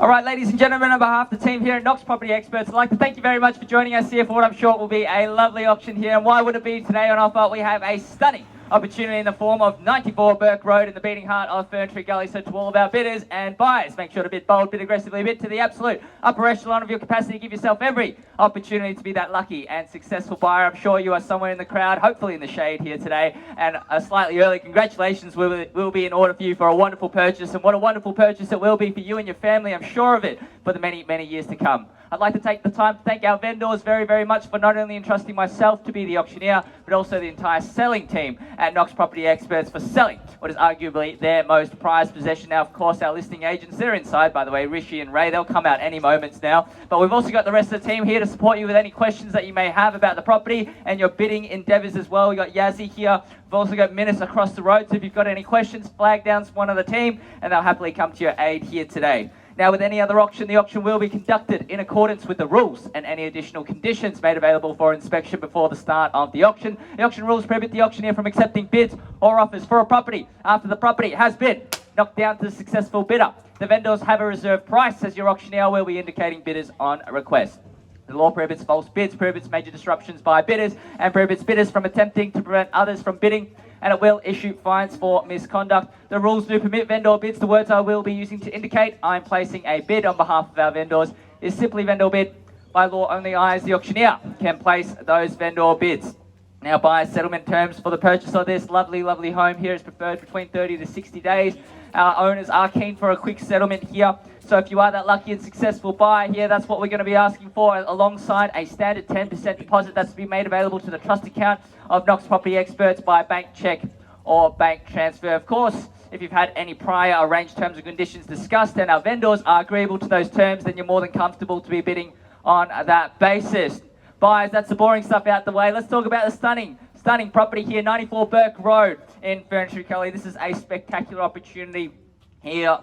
All right, ladies and gentlemen, on behalf of the team here at Knox Property Experts, I'd like to thank you very much for joining us here for what I'm sure will be a lovely auction here. And why would it be today on offer? We have a stunning opportunity in the form of 94 Burke Road in the beating heart of FERNTREE GULLY. So to all of our bidders and buyers, make sure to bid bold, bid aggressively, bid to the absolute upper echelon of your capacity. Give yourself every opportunity to be that lucky and successful buyer. I'm sure you are somewhere in the crowd, hopefully in the shade here today, and a slightly early congratulations will be in order for you for a wonderful purchase. And what a wonderful purchase it will be for you and your family, I'm sure of it, for the many, many years to come. I'd like to take the time to thank our vendors very, very much for not only entrusting myself to be the auctioneer, but also the entire selling team at Knox Property Experts for selling what is arguably their most prized possession. Now, of course, our listing agents, they're inside, by the way, Rishi and Ray, they'll come out any moments now. But we've also got the rest of the team here to support you with any questions that you may have about the property and your bidding endeavours as well. We've got Yazzie here. We've also got Minnis across the road. So if you've got any questions, flag down to one of the team and they'll happily come to your aid here today. Now, with any other auction, the auction will be conducted in accordance with the rules and any additional conditions made available for inspection before the start of the auction. The auction rules prohibit the auctioneer from accepting bids or offers for a property after the property has been knocked down to the successful bidder. The vendors have a reserve price, as your auctioneer will be indicating bidders on request. The law prohibits false bids, prohibits major disruptions by bidders, and prohibits bidders from attempting to prevent others from bidding, and it will issue fines for misconduct. The rules do permit vendor bids. The words I will be using to indicate I'm placing a bid on behalf of our vendors is simply vendor bid. By law, only I, as the auctioneer, can place those vendor bids. Now, buyer's settlement terms for the purchase of this lovely, lovely home here is preferred between 30 to 60 days. Our owners are keen for a quick settlement here. So if you are that lucky and successful buyer here, that's what we're going to be asking for, alongside a standard 10% deposit that's to be made available to the trust account of Knox Property Experts by bank check or bank transfer. Of course, if you've had any prior arranged terms and conditions discussed and our vendors are agreeable to those terms, then you're more than comfortable to be bidding on that basis. Buyers, that's the boring stuff out the way. Let's talk about the stunning property here, 94 Burke Road in FERNTREE GULLY. This is a spectacular opportunity here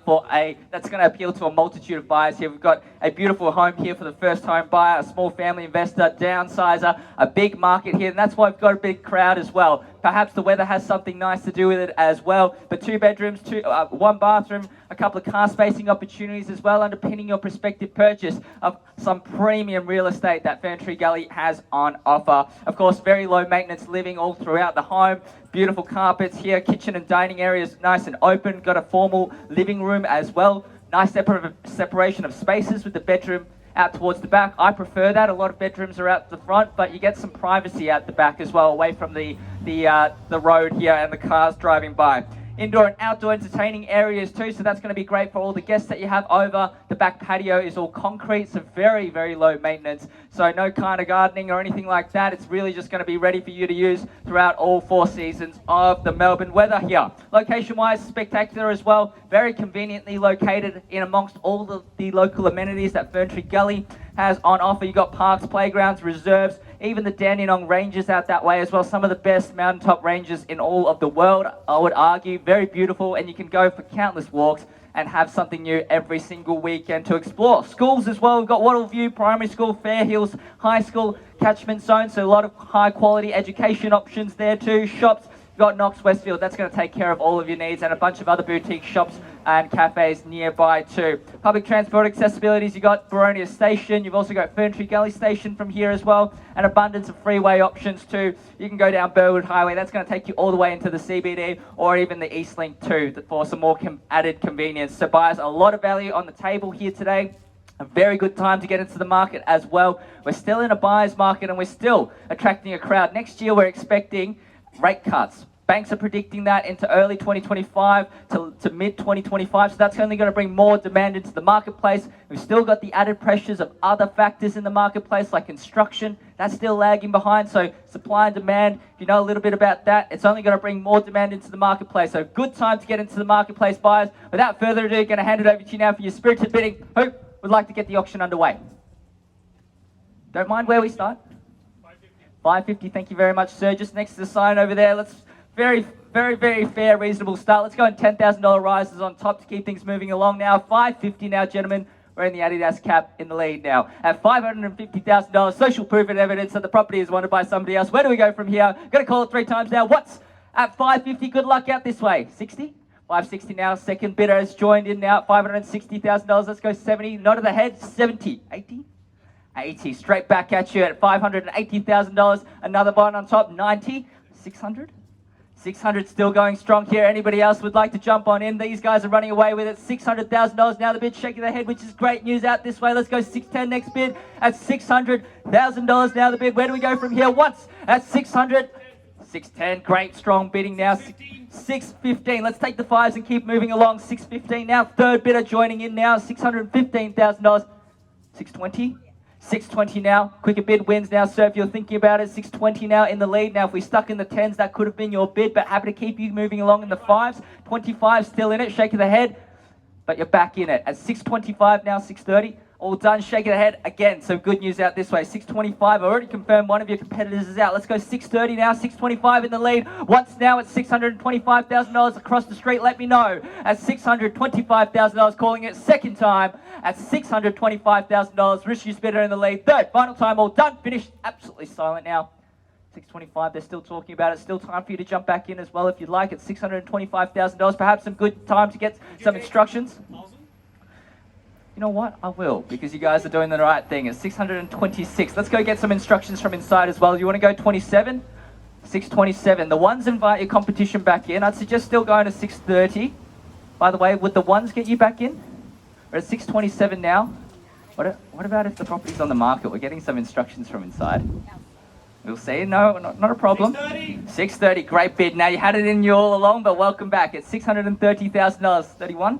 that's going to appeal to a multitude of buyers here. We've got a beautiful home here for the first home buyer, a small family investor, downsizer, a big market here, and that's why we've got a big crowd as well. Perhaps the weather has something nice to do with it as well. But 2 bedrooms, one bathroom, a couple of car spacing opportunities as well, underpinning your prospective purchase of some premium real estate that FERNTREE GULLY has on offer. Of course, very low maintenance living all throughout the home. Beautiful carpets here, kitchen and dining areas nice and open. Got a formal living room as well. Nice separation of spaces with the bedroom out towards the back. I prefer that. A lot of bedrooms are out the front, but you get some privacy out the back as well, away from the road here and the cars driving by. Indoor and outdoor entertaining areas too, so that's going to be great for all the guests that you have over. The back patio is all concrete, so very, very low maintenance. So no kind of gardening or anything like that. It's really just going to be ready for you to use throughout all 4 seasons of the Melbourne weather here. Location-wise, spectacular as well. Very conveniently located in amongst all the local amenities that FERNTREE GULLY has on offer. You've got parks, playgrounds, reserves, even the Dandenong Ranges out that way as well. Some of the best mountaintop ranges in all of the world, I would argue. Very beautiful, and you can go for countless walks and have something new every single weekend to explore. Schools as well. We've got Wattle View Primary School, Fair Hills High School, catchment zone, so a lot of high quality education options there too. Shops. Got Knox Westfield, that's going to take care of all of your needs, and a bunch of other boutique shops and cafes nearby too. Public transport accessibilities, you've got Boronia Station, you've also got FERNTREE GULLY Station from here as well, an abundance of freeway options too. You can go down Burwood Highway, that's going to take you all the way into the CBD, or even the East Link too, for some more added convenience. So buyers, a lot of value on the table here today. A very good time to get into the market as well. We're still in a buyer's market and we're still attracting a crowd. Next year we're expecting rate cuts. Banks are predicting that into early 2025 to mid 2025, so that's only going to bring more demand into the marketplace. We've still got the added pressures of other factors in the marketplace, like construction. That's still lagging behind, so supply and demand, if you know a little bit about that, it's only going to bring more demand into the marketplace. So good time to get into the marketplace, buyers. Without further ado, going to hand it over to you now for your spirited bidding. Who would like to get the auction underway? Don't mind where we start? 550, thank you very much, sir. Just next to the sign over there. Let's very, very, very fair, reasonable start. Let's go in $10,000 rises on top to keep things moving along now. 550 now, gentlemen. We're in the Adidas cap in the lead now. At $550,000, social proof and evidence that the property is wanted by somebody else. Where do we go from here? Got to call it 3 times now. What's at 550? Good luck out this way. 60? 560 now. Second bidder has joined in now at $560,000. Let's go 70. Nod of the head. 70. 80. 80. Straight back at you at $580,000. Another bond on top. 90. 600. 600 still going strong here. Anybody else would like to jump on in? These guys are running away with it. $600,000 now. The bid shaking their head, which is great news out this way. Let's go 610 next bid at $600,000 now. The bid. Where do we go from here? Once at 600. 610. Great strong bidding now. 615. Let's take the fives and keep moving along. 615 now. Third bidder joining in now. $615,000. 620. 620 now. Quicker bid wins now, sir, if you're thinking about it. 620 now in the lead. Now, if we stuck in the 10s, that could have been your bid, but happy to keep you moving along in the 5s. 25 still in it, shaking the head, but you're back in it. At 625 now, 630. All done, shaking the head again. So good news out this way. 625, I already confirmed one of your competitors is out. Let's go 630 now, 625 in the lead. Once now at $625,000 across the street, let me know. At $625,000, calling it second time. At $625,000, Rishi's bidder in the lead. Third, final time, all done, finished. Absolutely silent now. 625, they're still talking about it. Still time for you to jump back in as well if you'd like. At $625,000, perhaps some good time to get some instructions. You know what? I will, because you guys are doing the right thing. At 626. Let's go get some instructions from inside as well. You want to go 27? 627. The ones invite your competition back in. I'd suggest still going to 630. By the way, would the ones get you back in? We're at 627 now. What about if the property's on the market? We're getting some instructions from inside. We'll see. No, not a problem. 630. Great bid. Now, you had it in you all along, but welcome back. At $630,000. 31.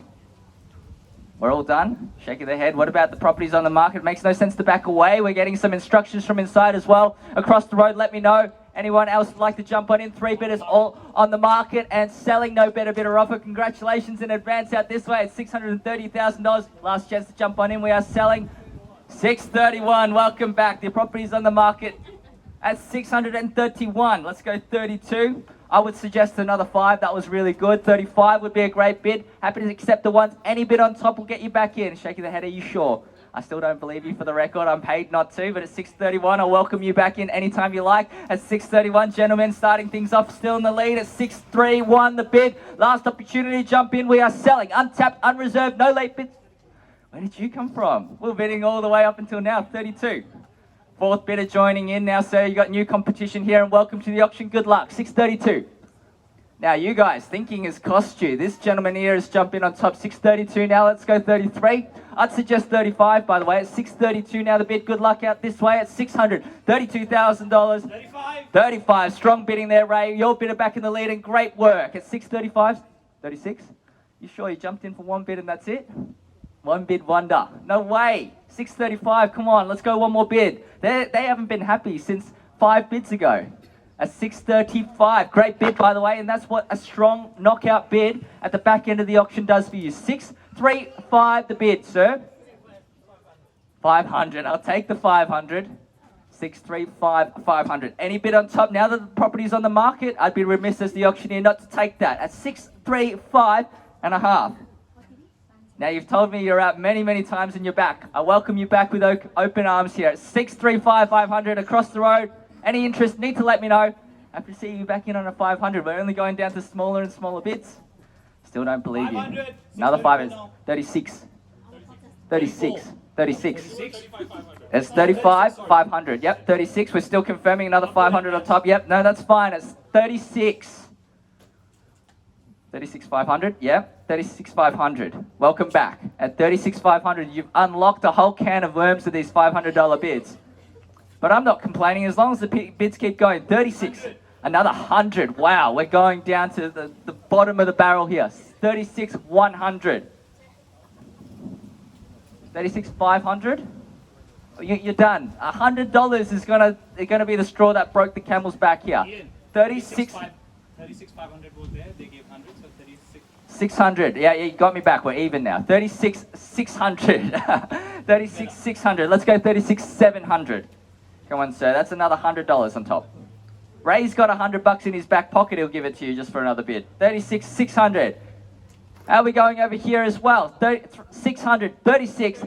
We're all done. Shaking their head. What about the properties on the market? It makes no sense to back away. We're getting some instructions from inside as well. Across the road, let me know. Anyone else would like to jump on in? 3 bidders all on the market and selling. No better bidder offer. Congratulations in advance out this way at $630,000. Last chance to jump on in. We are selling 631. Welcome back. The properties on the market at 631. Let's go 32. I would suggest another 5. That was really good. 35 would be a great bid. Happy to accept the ones. Any bid on top will get you back in. Shaking the head, are you sure? I still don't believe you for the record. I'm paid not to, but at 631, I'll welcome you back in anytime you like. At 631, gentlemen, starting things off still in the lead at 631, the bid. Last opportunity to jump in. We are selling. Untapped, unreserved, no late bids. Where did you come from? We're bidding all the way up until now, 32. Fourth bidder joining in now, sir. You got new competition here, and welcome to the auction. Good luck. 632. Now, you guys, thinking has cost you. This gentleman here has jumped in on top. 632 now. Let's go 33. I'd suggest 35, by the way. At 632 now, the bid. Good luck out this way at $632,000. 35. 35. Strong bidding there, Ray. Your bidder back in the lead, and great work. At 635. 36. You sure you jumped in for one bid and that's it? One bid wonder. No way. 635. Come on, let's go one more bid. They haven't been happy since 5 bids ago. At 635. Great bid, by the way, and that's what a strong knockout bid at the back end of the auction does for you. 635 the bid, sir. 500. I'll take the 500. 635, 500. Any bid on top now that the property's on the market? I'd be remiss as the auctioneer not to take that. At 635 and a half. Now, you've told me you're out many, many times and you're back. I welcome you back with open arms here. At 635, 500 across the road. Any interest, need to let me know. Happy to see you back in on a 500. We're only going down to smaller and smaller bids. Still don't believe you. Another 5 is 36. 36. 36. It's 35, 500. Yep, 36. We're still confirming another 500 on top. Yep, no, that's fine. It's 36. 36,500, yeah, 36,500. Welcome back. At 36,500, you've unlocked a whole can of worms with these $500 bids. But I'm not complaining as long as the bids keep going. 36, another 100. Wow, we're going down to the bottom of the barrel here. 36,100. 36,500. You're done. $100 is gonna be the straw that broke the camel's back here. 36,500 was there. They gave 100, so 36. 600. Yeah, you got me back. We're even now. 36,600. 36,600. Let's go 36,700. Come on, sir. That's another $100 on top. Ray's got $100 in his back pocket. He'll give it to you just for another bid. 36,600. How are we going over here as well? 600. 36.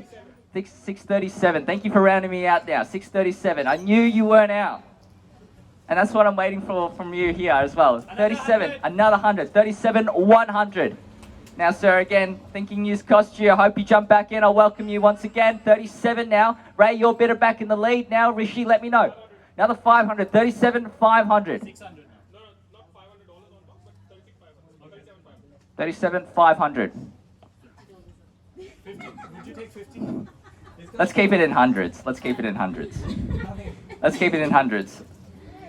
637. Thank you for rounding me out now. 637. I knew you weren't out. And that's what I'm waiting for from you here as well. 37, another 100, 37, 100. Now, sir, again, thinking news cost you. I hope you jump back in. I'll welcome you once again. 37 now. Ray, your bidder back in the lead now. Rishi, let me know. Another 500. 37, 500. 600 now. No, not $500 on top, but 36,500. 37, 500. 50. Would you take 50? Let's keep it in hundreds. Let's keep it in hundreds. Let's keep it in hundreds.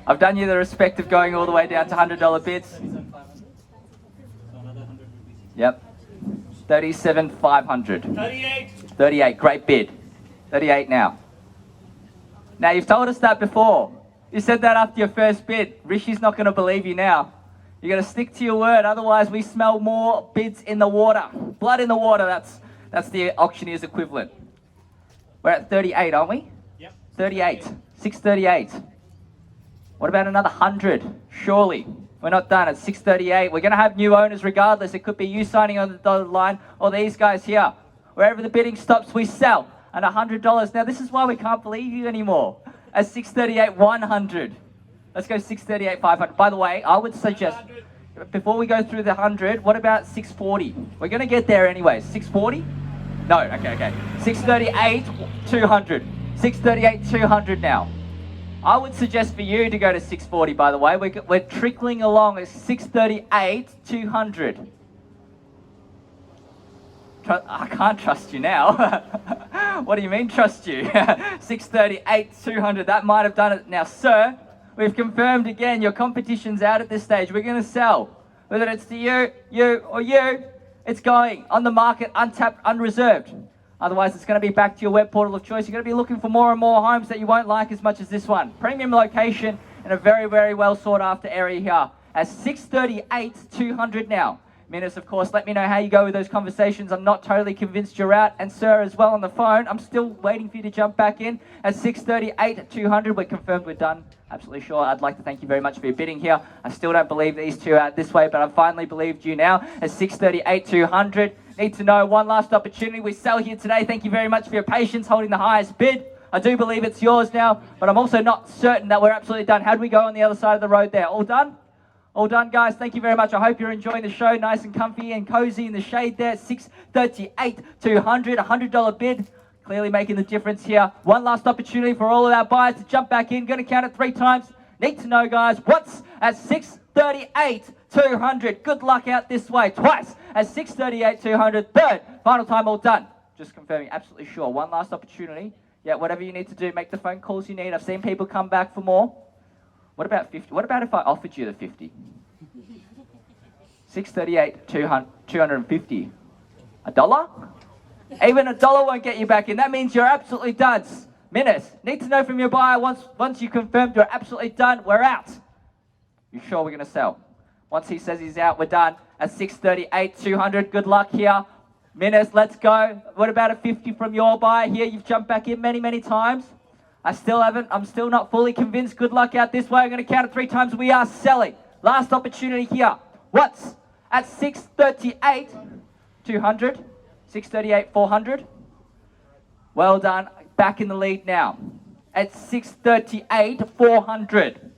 I've done you the respect of going all the way down to $100 bids. 37,500. So another 100 rupees. Yep. 37,500. 38. 38, great bid. 38 now. Now, you've told us that before. You said that after your first bid. Rishi's not going to believe you now. You're going to stick to your word, otherwise we smell more bids in the water. Blood in the water, that's the auctioneer's equivalent. We're at 38, aren't we? Yep. 38. 638. What about another 100? Surely. We're not done at 638. We're going to have new owners regardless. It could be you signing on the dotted line or these guys here. Wherever the bidding stops, we sell. And $100. Now, this is why we can't believe you anymore. At 638, 100. Let's go 638, 500. By the way, I would suggest, before we go through the 100, what about 640? We're going to get there anyway. 640? No, okay. 638, 200. 638, 200 now. I would suggest for you to go to 640, by the way. We're trickling along at 638, 200. I can't trust you now. What do you mean trust you? 638, 200. That might have done it. Now, sir, we've confirmed again your competition's out at this stage. We're going to sell. Whether it's to you, or you, it's going on the market, untapped, unreserved. Otherwise, it's going to be back to your web portal of choice. You're going to be looking for more and more homes that you won't like as much as this one. Premium location in a very, very well sought after area here. At 638, 200 now. Minus, of course, let me know how you go with those conversations. I'm not totally convinced you're out. And sir, as well on the phone, I'm still waiting for you to jump back in. At 638, 200, we're confirmed we're done. Absolutely sure. I'd like to thank you very much for your bidding here. I still don't believe these two out this way, but I've finally believed you now. At 638, 200. Need to know one last opportunity. We sell here today. Thank you very much for your patience holding the highest bid. I do believe it's yours now, but I'm also not certain that we're absolutely done. How do we go on the other side of the road there? All done? All done, guys. Thank you very much. I hope you're enjoying the show. Nice and comfy and cozy in the shade there. 638, 200, $100 bid. Clearly making the difference here. One last opportunity for all of our buyers to jump back in. Going to count it 3 times. Need to know, guys, what's at 638, 200. Good luck out this way. Twice at 638, 200. Third, final time, all done. Just confirming, absolutely sure. One last opportunity. Yeah, whatever you need to do, make the phone calls you need. I've seen people come back for more. What about 50? What about if I offered you the 50? 638, 250. $1? Even $1 won't get you back in. That means you're absolutely done. Minutes. Need to know from your buyer once you confirmed you're absolutely done, we're out. You sure we're going to sell? Once he says he's out, we're done. At 638, 200. Good luck here. Minutes, let's go. What about a 50 from your buyer here? You've jumped back in many, many times. I'm still not fully convinced. Good luck out this way. I'm going to count it 3 times. We are selling. Last opportunity here. What's at 638, 200. 638, 400. Well done. Back in the lead now. At 638, 400.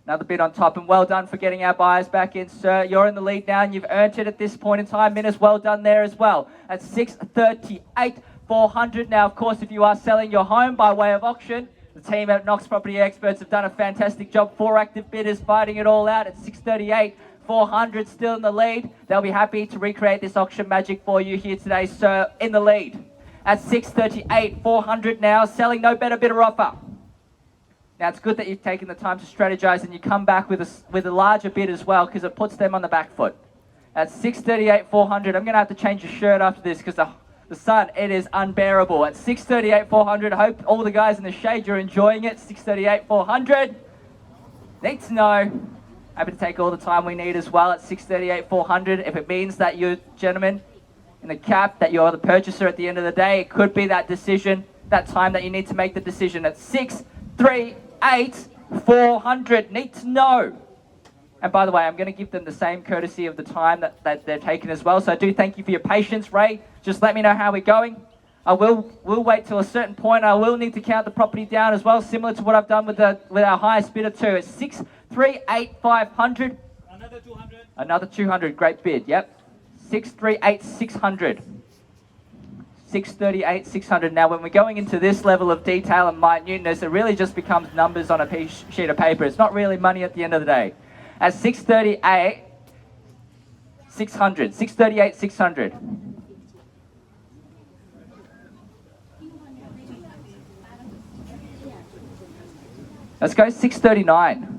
Another bid on top, and well done for getting our buyers back in, sir. You're in the lead now, and you've earned it at this point in time. Minus, well done there as well. At 638, 400. Now, of course, if you are selling your home by way of auction, the team at Knox Property Experts have done a fantastic job. 4 active bidders fighting it all out at 638, 400, still in the lead. They'll be happy to recreate this auction magic for you here today, sir, in the lead. At 638, 400 now, selling no better bidder offer. Now, it's good that you've taken the time to strategize and you come back with a larger bid as well, because it puts them on the back foot. At 638, 400, I'm going to have to change your shirt after this because the sun, it is unbearable. At 638, 400, I hope all the guys in the shade, you're enjoying it. 638, 400. Need to know. Happy to take all the time we need as well at 638, 400. If it means that you gentlemen in the cap, that you're the purchaser at the end of the day, it could be that decision, that time that you need to make the decision. At 638, 400. Need to know. And by the way, I'm going to give them the same courtesy of the time that they're taking as well. So I do thank you for your patience, Ray. Just let me know how we're going. I will wait till a certain point. I will need to count the property down as well, similar to what I've done with our highest bidder too. It's 638, 500. Another 200. Another 200. Great bid. Yep. 638, 600. 638, 600. Now, when we're going into this level of detail and minuteness, it really just becomes numbers on a sheet of paper. It's not really money at the end of the day. At 638, 600. 638, 600. Let's go 639.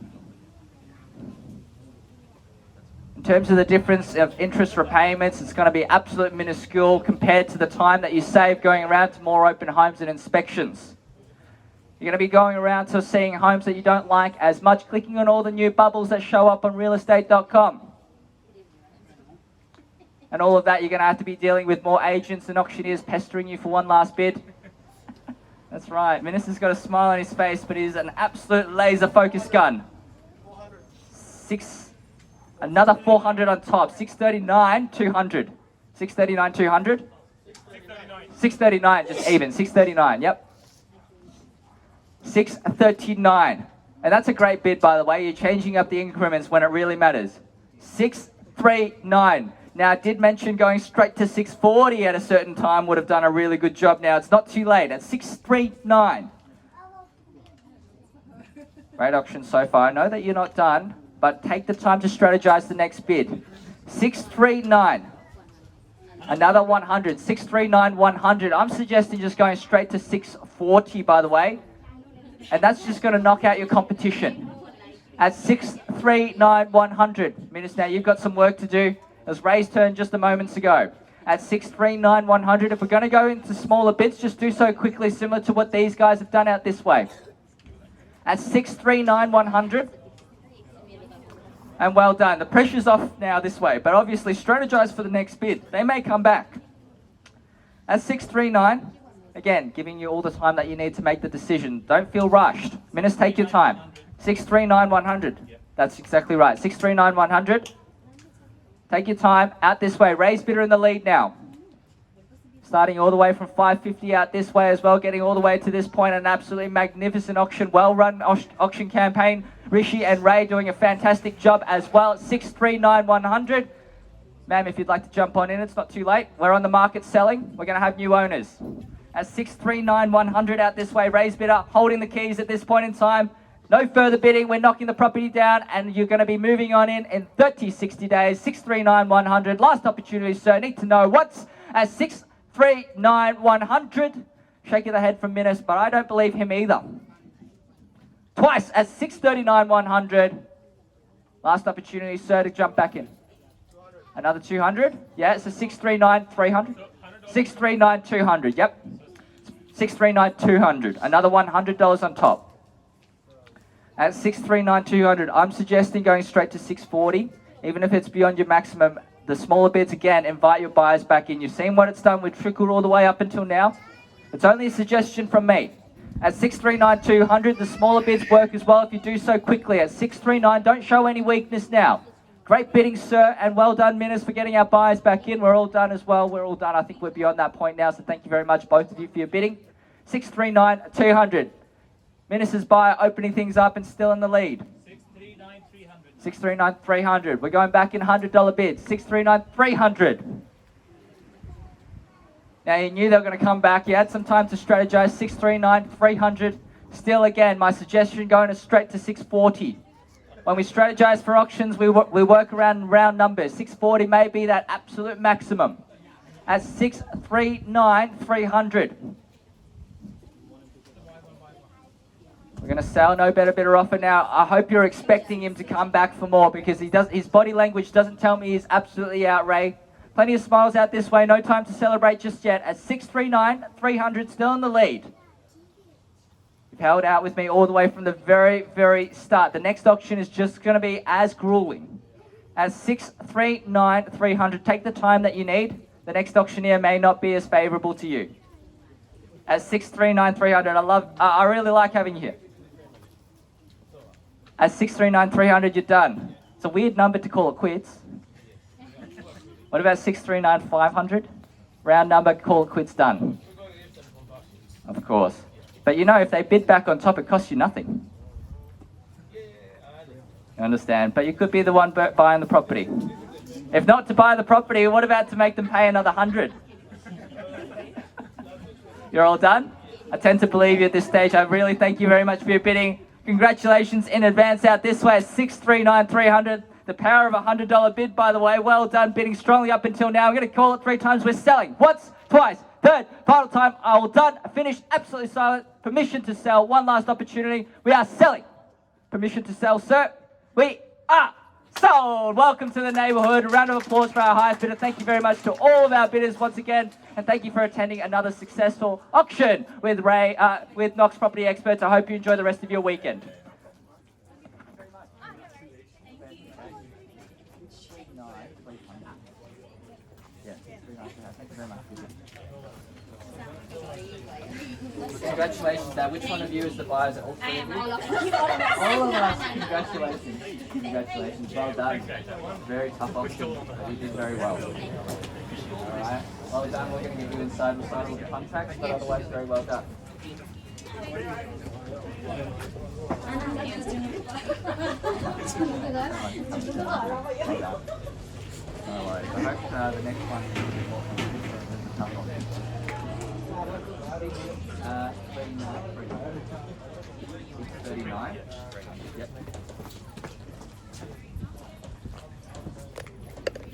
In terms of the difference of interest repayments, it's going to be absolute minuscule compared to the time that you save going around to more open homes and inspections. You're going to be going around to seeing homes that you don't like as much, clicking on all the new bubbles that show up on realestate.com. And all of that, you're going to have to be dealing with more agents and auctioneers pestering you for one last bid. That's right. Minister's got a smile on his face, but he's an absolute laser focus gun. Another 400 on top. 639, 200. 639, 200. 639, just even. 639, yep. 639. And that's a great bid, by the way. You're changing up the increments when it really matters. 639. Now, I did mention going straight to 640 at a certain time would have done a really good job. Now, it's not too late. At 639. Great auction so far. I know that you're not done, but take the time to strategize the next bid. 639. Another 100. 639, 100. I'm suggesting just going straight to 640, by the way. And that's just going to knock out your competition. At 639, 100. Minutes now, you've got some work to do. It was Ray's turn just a moment ago. At 639, 100. If we're going to go into smaller bits, just do so quickly, similar to what these guys have done out this way. At 639, 100. And well done. The pressure's off now this way, but obviously strategize for the next bid. They may come back. At 639, again, giving you all the time that you need to make the decision. Don't feel rushed. Minutes, take your time. 639, 100. That's exactly right. 639, 100. Take your time. Out this way. Ray's bidder in the lead now. Starting all the way from 550 out this way as well, getting all the way to this point. An absolutely magnificent auction, well-run auction campaign. Rishi and Ray doing a fantastic job as well. 639, 100. Ma'am, if you'd like to jump on in, it's not too late. We're on the market selling. We're going to have new owners. At 639, 100 out this way. Ray's bidder holding the keys at this point in time. No further bidding. We're knocking the property down and you're going to be moving on in 30, 60 days. 639, 100. Last opportunity, sir. Need to know what's at 639, 100. Shaking the head from Minus, but I don't believe him either. Twice at 639, 100. Last opportunity, sir, to jump back in. Another 200. Yeah, it's a 639, 300. 639, 200. Yep. 639, 200. Another $100 on top. At 639, 200, I'm suggesting going straight to 640. Even if it's beyond your maximum, the smaller bids, again, invite your buyers back in. You've seen what it's done. We've trickled all the way up until now. It's only a suggestion from me. At 639, 200, the smaller bids work as well if you do so quickly. At 639, don't show any weakness now. Great bidding, sir, and well done, Minus, for getting our buyers back in. We're all done as well. We're all done. I think we're beyond that point now, so thank you very much, both of you, for your bidding. 639, 200. Minus's buyer opening things up and still in the lead. 639, 300. 639, 300. We're going back in $100 bids. 639, 300. Now, you knew they were going to come back. You had some time to strategize. 639, 300. Still, again, my suggestion going straight to 640. When we strategize for auctions, we work around round numbers. 640 may be that absolute maximum. At 639, 300. We're going to sell no better bidder offer now. I hope you're expecting him to come back for more because his body language doesn't tell me he's absolutely out, Ray. Plenty of smiles out this way. No time to celebrate just yet. At 639, 300, still in the lead. You've held out with me all the way from the very, very start. The next auction is just going to be as grueling. At 639, 300, take the time that you need. The next auctioneer may not be as favourable to you. At 639, 300, I really like having you here. At 639, 300, you're done. It's a weird number to call it quits. What about 639, 500? Round number, call it quits, done. Of course. But you know, if they bid back on top, it costs you nothing. You understand? But you could be the one buying the property. If not to buy the property, what about to make them pay another 100? You're all done? I tend to believe you at this stage. I really thank you very much for your bidding. Congratulations in advance out this way. 639,300. The power of a $100 bid, by the way. Well done, bidding strongly up until now. I'm going to call it 3 times. We're selling. Once, twice, third, final time. All done. Finished. Absolutely silent. Permission to sell. One last opportunity. We are selling. Permission to sell, sir. We are sold. Welcome to the neighbourhood. A round of applause for our highest bidder. Thank you very much to all of our bidders once again, and thank you for attending another successful auction with with Knox Property Experts. I hope you enjoy the rest of your weekend. Congratulations. Now, which one of you is the buyers? All three of you? All of us. Congratulations. Congratulations. Well done. Very tough auction, but you did very well. Alright. Well done. We're going to get you inside. We'll sign all the contracts, but otherwise, very well done. No worries. I hope the next one is a bit more competitive. It's a tough auction. 39. Yep.